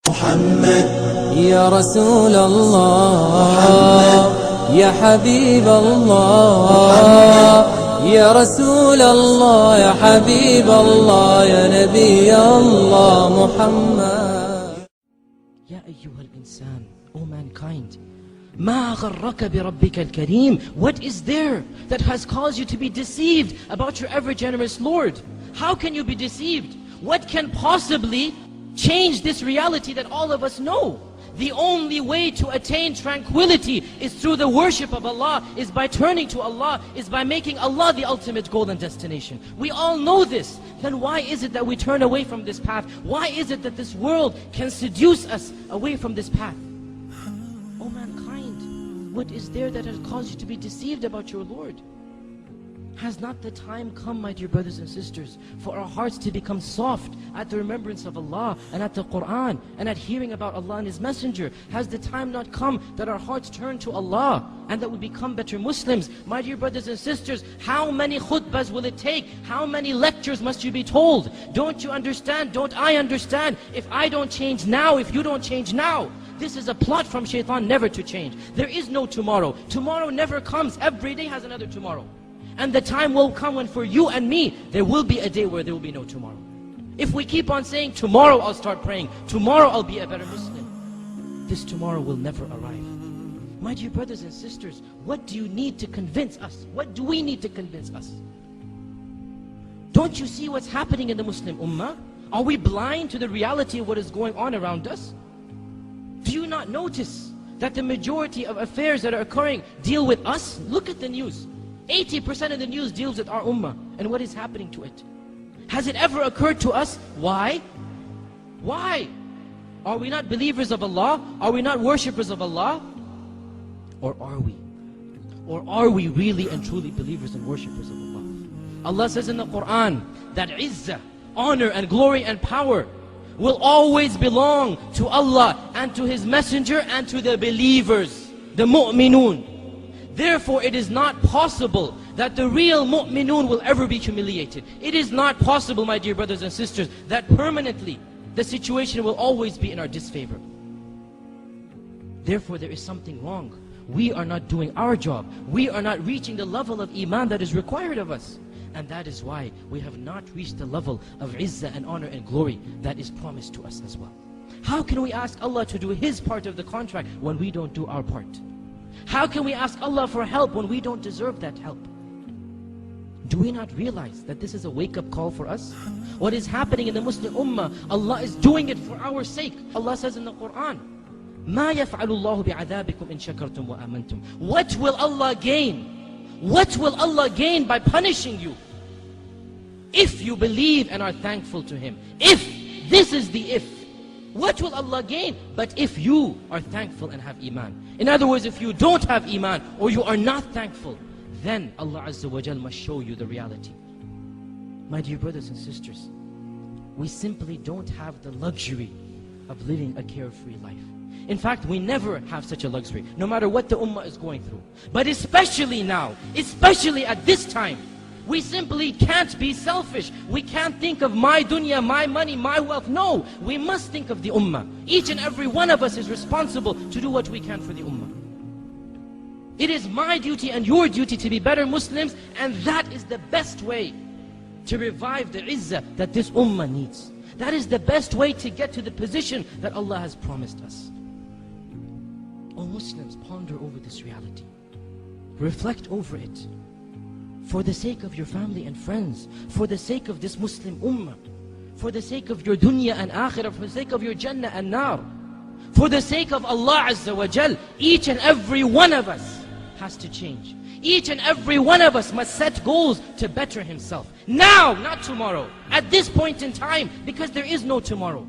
محمد يا رسول الله يا حبيب الله يا رسول الله يا حبيب الله يا نبي الله محمد. يا أيها الإنسان, O mankind, ما غرك بربك الكريم. What is there that has caused you to be deceived about your ever-generous Lord? How can you be deceived? What can possibly change this reality that all of us know? The only way to attain tranquility is through the worship of Allah, is by turning to Allah, is by making Allah the ultimate goal and destination. We all know this. Then why is it that we turn away from this path? Why is it that this world can seduce us away from this path? O mankind, what is there that has caused you to be deceived about your Lord? Has not the time come, my dear brothers and sisters, for our hearts to become soft at the remembrance of Allah and at the Quran and at hearing about Allah and His Messenger? Has the time not come that our hearts turn to Allah and that we become better Muslims? My dear brothers and sisters, how many khutbahs will it take? How many lectures must you be told? Don't you understand? Don't I understand? If I don't change now, if you don't change now, this is a plot from shaitan never to change. There is no tomorrow. Tomorrow never comes. Every day has another tomorrow. And the time will come when for you and me, there will be a day where there will be no tomorrow. If we keep on saying, tomorrow I'll start praying, tomorrow I'll be a better Muslim, this tomorrow will never arrive. My dear brothers and sisters, what do you need to convince us? What do we need to convince us? Don't you see what's happening in the Muslim Ummah? Are we blind to the reality of what is going on around us? Do you not notice that the majority of affairs that are occurring deal with us? Look at the news. 80% of the news deals with our ummah and what is happening to it. Has it ever occurred to us? Why? Why? Are we not believers of Allah? Are we not worshippers of Allah? Or are we? Or are we really and truly believers and worshippers of Allah? Allah says in the Quran that izzah, honor and glory and power will always belong to Allah and to His Messenger and to the believers, the mu'minun. Therefore, it is not possible that the real mu'minun will ever be humiliated. It is not possible, my dear brothers and sisters, that permanently the situation will always be in our disfavor. Therefore, there is something wrong. We are not doing our job. We are not reaching the level of iman that is required of us. And that is why we have not reached the level of izzah and honor and glory that is promised to us as well. How can we ask Allah to do His part of the contract when we don't do our part? How can we ask Allah for help when we don't deserve that help? Do we not realize that this is a wake-up call for us? What is happening in the Muslim Ummah, Allah is doing it for our sake. Allah says in the Quran, مَا يَفْعَلُ اللَّهُ بِعَذَابِكُمْ إِن شَكَرْتُمْ وَآمَنْتُمْ. What will Allah gain? What will Allah gain by punishing you? If you believe and are thankful to Him. If, this is the if. What will Allah gain? But if you are thankful and have iman. In other words, if you don't have iman or you are not thankful, then Allah Azza wa Jal must show you the reality. My dear brothers and sisters, we simply don't have the luxury of living a carefree life. In fact, we never have such a luxury, no matter what the ummah is going through. But especially now, especially at this time, we simply can't be selfish. We can't think of my dunya, my money, my wealth. No, we must think of the ummah. Each and every one of us is responsible to do what we can for the ummah. It is my duty and your duty to be better Muslims, and that is the best way to revive the izzah that this ummah needs. That is the best way to get to the position that Allah has promised us. O Muslims, ponder over this reality. Reflect over it. For the sake of your family and friends, for the sake of this Muslim ummah, for the sake of your dunya and akhirah, for the sake of your jannah and nar, for the sake of Allah Azza wa Jal, each and every one of us has to change. Each and every one of us must set goals to better himself. Now, not tomorrow. At this point in time, because there is no tomorrow.